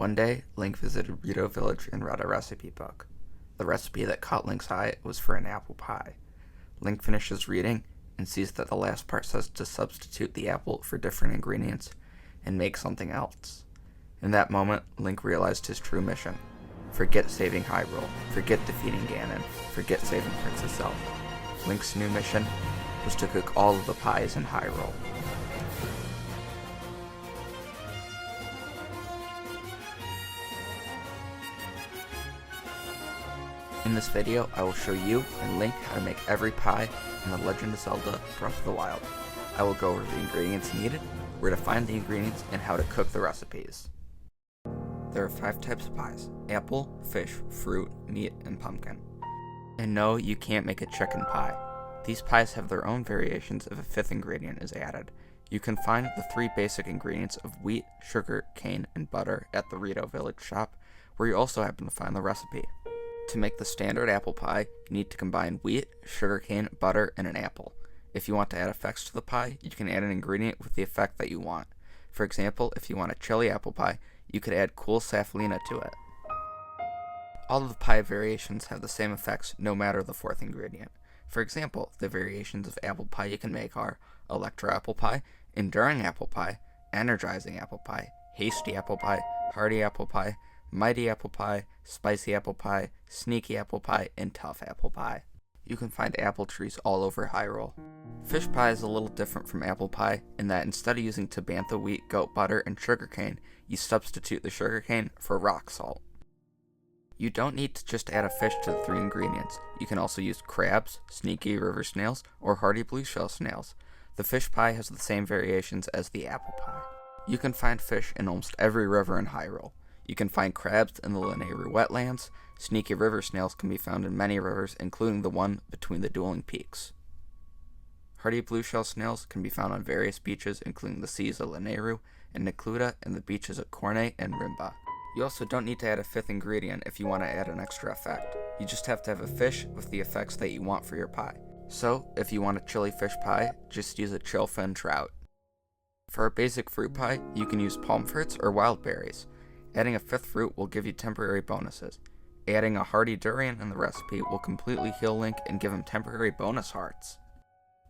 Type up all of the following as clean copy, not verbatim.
One day, Link visited Rito Village and read a recipe book. The recipe that caught Link's eye was for an apple pie. Link finishes reading and sees that the last part says to substitute the apple for different ingredients and make something else. In that moment, Link realized his true mission. Forget saving Hyrule, forget defeating Ganon, forget saving Princess Zelda. Link's new mission was to cook all of the pies in Hyrule. In this video, I will show you and Link how to make every pie in The Legend of Zelda Breath of the Wild. I will go over the ingredients needed, where to find the ingredients, and how to cook the recipes. There are 5 types of pies: apple, fish, fruit, meat, and pumpkin. And no, you can't make a chicken pie. These pies have their own variations if a 5th ingredient is added. You can find the 3 basic ingredients of wheat, sugar, cane, and butter at the Rito Village shop, where you also happen to find the recipe. To make the standard apple pie, you need to combine wheat, sugarcane, butter, and an apple. If you want to add effects to the pie, you can add an ingredient with the effect that you want. For example, if you want a chili apple pie, you could add cool safalina to it. All of the pie variations have the same effects no matter the 4th ingredient. For example, the variations of apple pie you can make are Electro apple pie, Enduring apple pie, Energizing apple pie, Hasty apple pie, Hearty apple pie, Mighty apple pie, Spicy apple pie, Sneaky apple pie, and Tough apple pie. You can find apple trees all over Hyrule. Fish pie is a little different from apple pie in that instead of using Tabantha wheat, goat butter, and sugarcane, you substitute the sugarcane for rock salt. You don't need to just add a fish to the 3 ingredients. You can also use crabs, sneaky river snails, or hardy blue shell snails. The fish pie has the same variations as the apple pie. You can find fish in almost every river in Hyrule. You can find crabs in the Lanayru wetlands. Sneaky river snails can be found in many rivers, including the one between the dueling peaks. Hardy blue shell snails can be found on various beaches, including the seas of Lanayru and Necluda and the beaches of Corne and Rimba. You also don't need to add a 5th ingredient if you want to add an extra effect. You just have to have a fish with the effects that you want for your pie. So, if you want a chili fish pie, just use a chillfin trout. For a basic fruit pie, you can use palm fruits or wild berries. Adding a 5th fruit will give you temporary bonuses. Adding a hardy durian in the recipe will completely heal Link and give him temporary bonus hearts.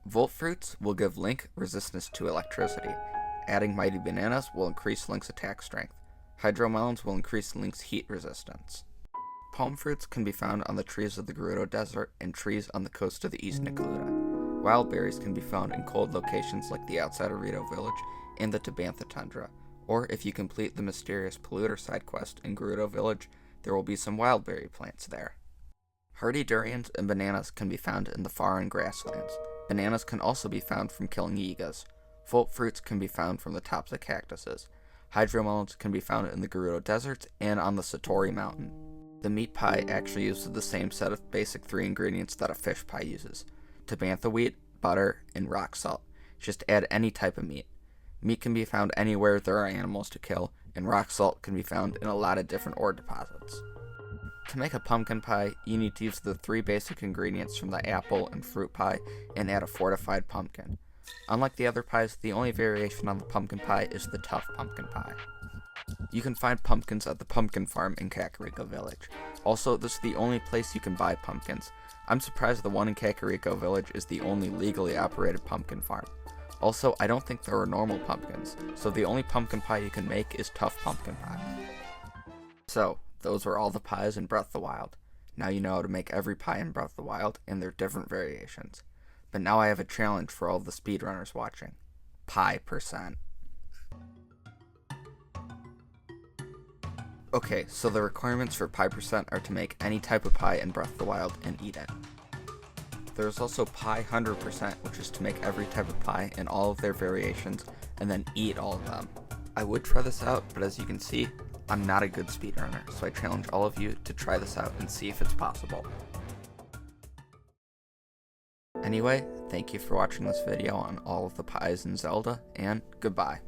Volt fruits will give Link resistance to electricity. Adding mighty bananas will increase Link's attack strength. Hydro melons will increase Link's heat resistance. Palm fruits can be found on the trees of the Gerudo Desert and trees on the coast of the East Necluda. Wild berries can be found in cold locations like the outside of Rito Village and the Tabantha Tundra. Or if you complete the mysterious polluter side quest in Gerudo Village, there will be some wildberry plants there. Hardy durians and bananas can be found in the foreign grasslands. Bananas can also be found from killing Yigas. Volt fruits can be found from the tops of cactuses. Hydromelons can be found in the Gerudo deserts and on the Satori mountain. The meat pie actually uses the same set of basic 3 ingredients that a fish pie uses: Tabantha wheat, butter, and rock salt. Just add any type of meat. Meat can be found anywhere there are animals to kill, and rock salt can be found in a lot of different ore deposits. To make a pumpkin pie, you need to use the 3 basic ingredients from the apple and fruit pie and add a fortified pumpkin. Unlike the other pies, the only variation on the pumpkin pie is the tough pumpkin pie. You can find pumpkins at the pumpkin farm in Kakariko Village. Also, this is the only place you can buy pumpkins. I'm surprised the one in Kakariko Village is the only legally operated pumpkin farm. Also, I don't think there are normal pumpkins, so the only pumpkin pie you can make is tough pumpkin pie. So, those were all the pies in Breath of the Wild. Now you know how to make every pie in Breath of the Wild and their different variations. But now I have a challenge for all the speedrunners watching. Pie %. Okay, so the requirements for pie % are to make any type of pie in Breath of the Wild and eat it. There's also pie 100%, which is to make every type of pie in all of their variations and then eat all of them. I would try this out, but as you can see, I'm not a good speedrunner, so I challenge all of you to try this out and see if it's possible. Anyway, thank you for watching this video on all of the pies in Zelda, and goodbye.